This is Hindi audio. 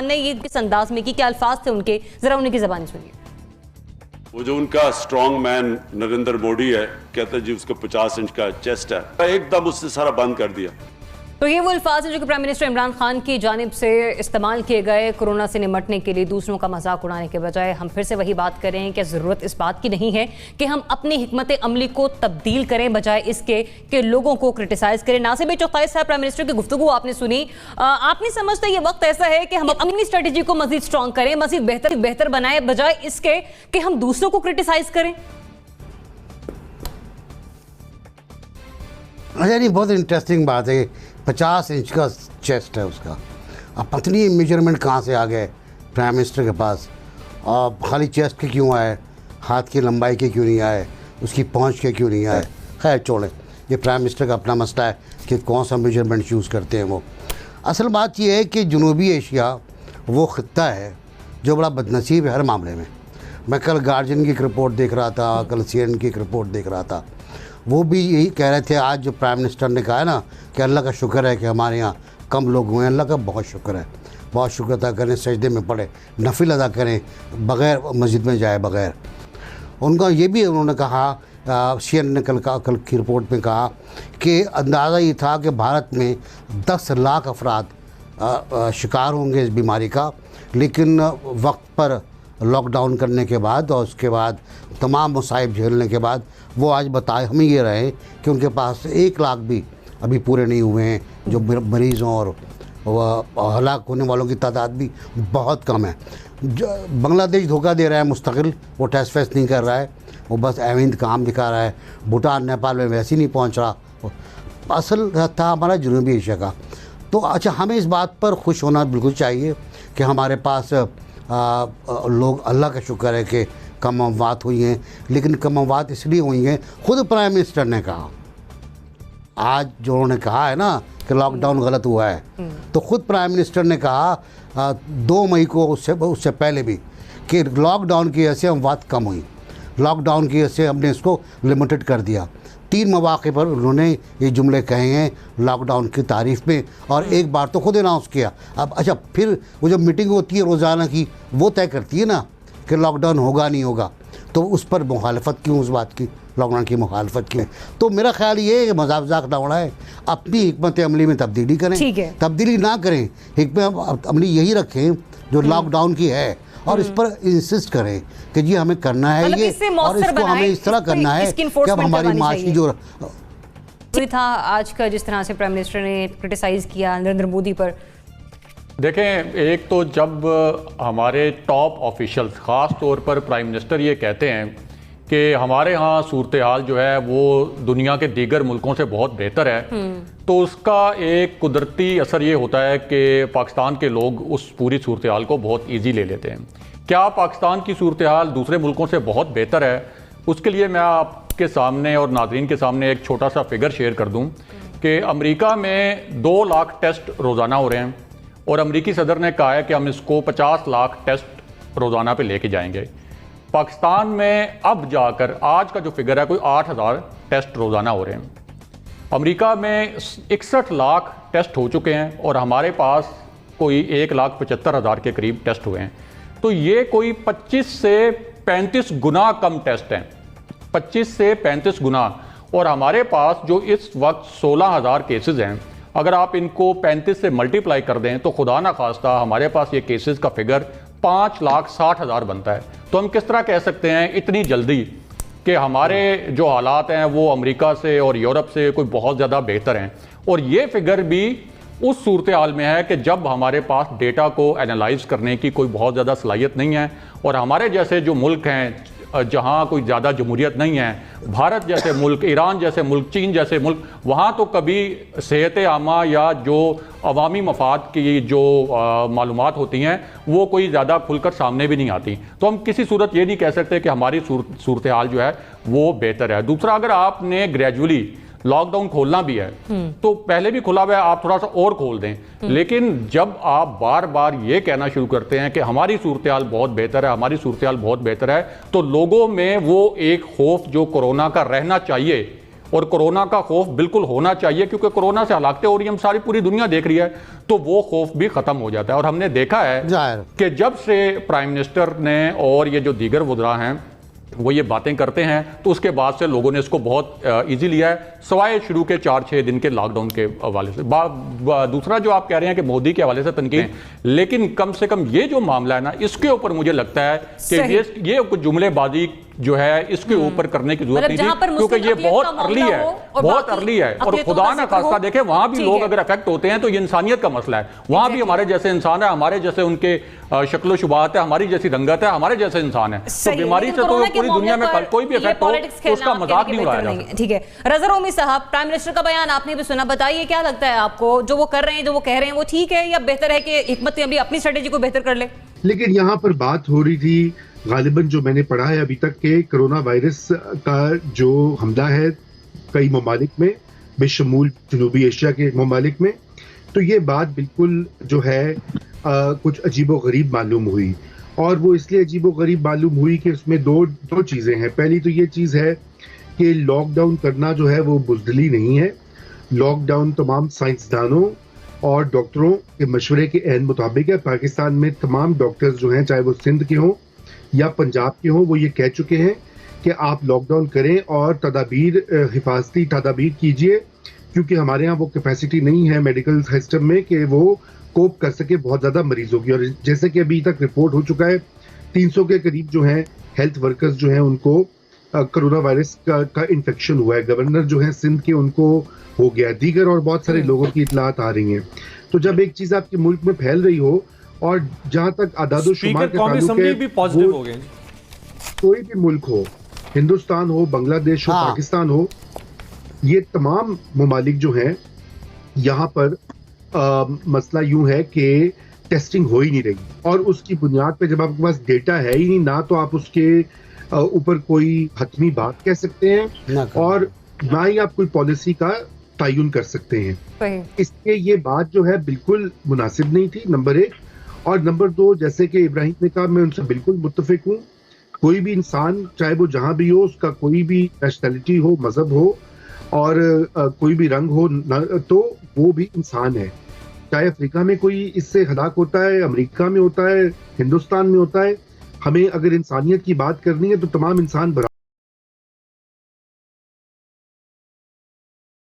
ने ये किस अंदाज में की, क्या अल्फाज थे उनके, जरा उनकी ज़बानी सुनिए। वो जो उनका स्ट्रॉन्ग मैन नरेंद्र मोदी है, कहते हैं जी उसका 50 इंच का चेस्ट है, एकदम उससे सारा बंद कर दिया। तो ये वो अल्फाज हैं जो कि प्राइम मिनिस्टर इमरान खान की जानिब से इस्तेमाल किए गए कोरोना से निमटने के लिए, दूसरों का मजाक उड़ाने के बजाय। हम फिर से वही बात करें कि ज़रूरत इस बात की नहीं है कि हम अपनी हिकमत अमली को तब्दील करें, बजाय इसके कि लोगों को क्रिटिसाइज करें। नासिर चौथाई साहब, प्राइम मिनिस्टर की गुफ्तगू आपने सुनी, आप नहीं समझते ये वक्त ऐसा है कि हम अपनी स्ट्रेटेजी को मजीद स्ट्रॉन्ग करें, मजीद बेहतर बनाएं, बजाय इसके कि हम दूसरों को क्रिटिसाइज करें? यानी बहुत इंटरेस्टिंग बात है। 50 इंच का चेस्ट है उसका। अब पत्नी मेजरमेंट कहाँ से आ गए प्राइम मिनिस्टर के पास? और खाली चेस्ट के क्यों आए, हाथ की लंबाई के क्यों नहीं आए, उसकी पहुँच के क्यों नहीं आए? खैर छोड़ें, ये प्राइम मिनिस्टर का अपना मसला है कि कौन सा मेजरमेंट चूज़ करते हैं वो। असल बात ये है कि जनूबी एशिया वो ख़ित्ता है जो बड़ा बदनसीब है हर मामले में। मैं कल गार्जियन की एक रिपोर्ट देख रहा था, कल CNN की एक रिपोर्ट देख रहा था, वो भी यही कह रहे थे। आज जो प्राइम मिनिस्टर ने कहा है ना कि अल्लाह का शुक्र है कि हमारे यहाँ कम लोग हुए हैं, अल्लाह का बहुत शुक्र है, बहुत शुक्र अदा करें, सजदे में पड़े, नफिल अदा करें, बग़ैर मस्जिद में जाए बग़ैर। उनका ये भी उन्होंने कहा, CNN ने कल की रिपोर्ट में कहा कि अंदाज़ा ये था कि भारत में 10 लाख अफराद शिकार होंगे इस बीमारी का, लेकिन वक्त पर लॉकडाउन करने के बाद और उसके बाद तमाम मुसाइब झेलने के बाद वो आज बताए हमें ये रहे कि उनके पास 1 लाख भी अभी पूरे नहीं हुए हैं जो मरीज़ हों, और हलाक होने वालों की तादाद भी बहुत कम है। बांग्लादेश धोखा दे रहा है मुस्तकिल, वो टेस्ट वेस्ट नहीं कर रहा है, वो बस अहमियत काम दिखा रहा है। भूटान नेपाल में वैसे ही नहीं पहुँच रहा। असल था हमारा जनूबी एशिया का। तो अच्छा, हमें इस बात पर खुश होना बिल्कुल चाहिए कि हमारे पास लोग, अल्लाह का शुक्र है कि कम अमवात हुई हैं, लेकिन कम अमवात इसलिए हुई हैं, ख़ुद प्राइम मिनिस्टर ने कहा। आज जो उन्होंने कहा है ना कि लॉकडाउन गलत हुआ है, तो ख़ुद प्राइम मिनिस्टर ने कहा 2 मई को, उससे पहले भी, कि लॉकडाउन की वजह से अमवात कम हुई, लॉकडाउन की वजह से हमने इसको लिमिटेड कर दिया। 3 मौक़े पर उन्होंने ये जुमले कहे हैं लॉकडाउन की तारीफ़ में, और एक बार तो खुद अनाउंस किया। अब अच्छा, फिर वो जो मीटिंग होती है रोज़ाना की, वो तय करती है ना कि लॉकडाउन होगा नहीं होगा, तो उस पर मुखालफत क्यों, उस बात की लॉकडाउन की मुखालफत क्यों? तो मेरा ख्याल ये है कि मजाक ना उड़ाएं, अपनी हिकमत अमली में तब्दीली करें, तब्दीली ना करें, हिकमत अमली यही रखें जो लॉकडाउन की है, और इस पर इंसिस्ट करें कि जी हमें करना है ये, और इसको हमें इस तरह करना है कि अब हमारी माशी जो था आज का, जिस तरह से प्राइम मिनिस्टर ने क्रिटिसाइज किया नरेंद्र मोदी पर। देखें, एक तो जब हमारे टॉप ऑफिशियल्स, ख़ास तौर पर प्राइम मिनिस्टर, ये कहते हैं कि हमारे यहाँ सूरत हाल जो है वो दुनिया के दीगर मुल्कों से बहुत बेहतर है, तो उसका एक कुदरती असर ये होता है कि पाकिस्तान के लोग उस पूरी सूरत हाल को बहुत ईजी ले लेते हैं। क्या पाकिस्तान की सूरत हाल दूसरे मुल्कों से बहुत बेहतर है? उसके लिए मैं आपके सामने और नाज़रीन के सामने एक छोटा सा फिगर शेयर कर दूँ कि अमेरिका में 2 लाख टेस्ट रोज़ाना हो रहे हैं, और अमेरिकी सदर ने कहा है कि हम इसको 50 लाख टेस्ट रोज़ाना पे लेके जाएंगे। पाकिस्तान में अब जाकर आज का जो फिगर है कोई 8,000 टेस्ट रोज़ाना हो रहे हैं। अमेरिका में 61 लाख टेस्ट हो चुके हैं, और हमारे पास कोई 1,75,000 के करीब टेस्ट हुए हैं। तो ये कोई 25 से 35 गुना कम टेस्ट हैं, 25 से 35 गुना। और हमारे पास जो इस वक्त 16,000 केसेस हैं, अगर आप इनको 35 से मल्टीप्लाई कर दें तो खुदा ना खास्ता हमारे पास ये केसेस का फिगर 5,60,000 बनता है। तो हम किस तरह कह सकते हैं इतनी जल्दी कि हमारे जो हालात हैं वो अमेरिका से और यूरोप से कोई बहुत ज़्यादा बेहतर हैं? और ये फिगर भी उस सूरत हाल में है कि जब हमारे पास डेटा को एनालाइज करने की कोई बहुत ज़्यादा सलाहियत नहीं है, और हमारे जैसे जो मुल्क हैं जहाँ कोई ज़्यादा जमहूरियत नहीं है, भारत जैसे मुल्क, ईरान जैसे मुल्क, चीन जैसे मुल्क, वहाँ तो कभी सेहत आमा या जो अवामी मफाद की जो मालूमात होती हैं वो कोई ज़्यादा खुलकर सामने भी नहीं आती। तो हम किसी सूरत ये नहीं कह सकते कि हमारी सूरत हाल जो है वो बेहतर है। दूसरा, अगर आपने ग्रेजुअली लॉकडाउन खोलना भी है तो पहले भी खुला हुआ है, आप थोड़ा सा और खोल दें, लेकिन जब आप बार बार ये कहना शुरू करते हैं कि हमारी सूरत हाल बहुत बेहतर है, हमारी सूरत हाल बहुत बेहतर है, तो लोगों में वो एक खौफ जो कोरोना का रहना चाहिए और कोरोना का खौफ बिल्कुल होना चाहिए, क्योंकि कोरोना से हलाकतें हो रही हैं, हम सारी पूरी दुनिया देख रही है, तो वो खौफ भी खत्म हो जाता है। और हमने देखा है कि जब से प्राइम मिनिस्टर ने और ये जो दीगर वज़रा हैं वो ये बातें करते हैं, तो उसके बाद से लोगों ने इसको बहुत इजी लिया है, सवाए शुरू के 4-6 दिन के लॉकडाउन के हवाले से। दूसरा जो आप कह रहे हैं कि मोदी के हवाले से तनकीद, लेकिन कम से कम ये जो मामला है ना, इसके ऊपर मुझे लगता है कि ये कुछ जुमलेबाजी जो है इसके ऊपर करने की जरूरत नहीं थी, क्योंकि ये बहुत अर्ली है, बहुत अर्ली है। और खुदा ना खास्ता देखे वहां भी लोग अगर अफेक्ट होते हैं तो ये इंसानियत का मसला है, वहां भी हमारे जैसे इंसान है, हमारे जैसे उनके शक्लो शुबाहत है, हमारी जैसी रंगत है, हमारे जैसे इंसान है। तो बीमारी से तो पूरी दुनिया में कोई भी इफेक्ट हो तो उसका मजाक नहीं उड़ाया जाता। ठीक है, रज़ा रोमी साहब, प्राइम मिनिस्टर का बयान आपने भी सुना, बताइए क्या लगता है आपको, जो वो कर रहे हैं, जो वो कह रहे हैं, वो ठीक है या बेहतर है कि हिकमत अभी अपनी स्ट्रेटेजी को बेहतर कर ले? लेकिन यहाँ पर बात हो रही थी गालिबन, जो मैंने पढ़ा है अभी तक के कोरोना वायरस का जो हमला है कई ममालिक में, बेशमूल जनूबी एशिया के ममालिक में, तो ये बात बिल्कुल जो है कुछ अजीबोगरीब मालूम हुई। और वो इसलिए अजीबोगरीब मालूम हुई कि उसमें दो चीज़ें हैं। पहली तो ये चीज़ है कि लॉकडाउन करना जो है वो बुज़दिली नहीं है। लॉकडाउन तमाम साइंसदानों और डॉक्टरों के मशवरे के एन मुताबिक है। पाकिस्तान में तमाम डॉक्टर्स जो हैं, चाहे वो सिंध के हों या पंजाब के हों, वो ये कह चुके हैं कि आप लॉकडाउन करें और तदाबीर, हिफाजती तदाबीर कीजिए, क्योंकि हमारे यहाँ वो कैपेसिटी नहीं है मेडिकल सिस्टम में कि वो कोप कर सके बहुत ज़्यादा मरीजों की। और जैसे कि अभी तक रिपोर्ट हो चुका है 300 के करीब जो हैं हेल्थ वर्कर्स जो हैं उनको कोरोना वायरस का इन्फेक्शन हुआ है। गवर्नर जो है सिंध के, उनको हो गया, दीगर और बहुत सारे लोगों की इतलात आ रही हैं। तो जब एक चीज़ आपके मुल्क में फैल रही हो, और जहां तक आदादो-शुमार का ताल्लुक है, भी पॉजिटिव हो गए। कोई भी मुल्क हो, हिंदुस्तान हो, बांग्लादेश हो, पाकिस्तान हो, ये तमाम ममालिक जो हैं यहाँ पर मसला यूं है कि टेस्टिंग हो ही नहीं रही, और उसकी बुनियाद पे जब आपके पास डेटा है ही नहीं ना, तो आप उसके ऊपर कोई हतमी बात कह सकते हैं और ना ही आप कोई पॉलिसी का तयन कर सकते हैं। इसलिए ये बात जो है बिल्कुल मुनासिब नहीं थी, नंबर 1। और नंबर 2, जैसे कि इब्राहिम ने कहा, मैं उनसे बिल्कुल मुत्तफिक हूँ। कोई भी इंसान, चाहे वो जहाँ भी हो, उसका कोई भी नेशनैलिटी हो, मजहब हो और कोई भी रंग हो, तो वो भी इंसान है। चाहे अफ्रीका में कोई इससे हलाक होता है, अमेरिका में होता है, हिंदुस्तान में होता है, हमें अगर इंसानियत की बात करनी है तो तमाम इंसान बराबर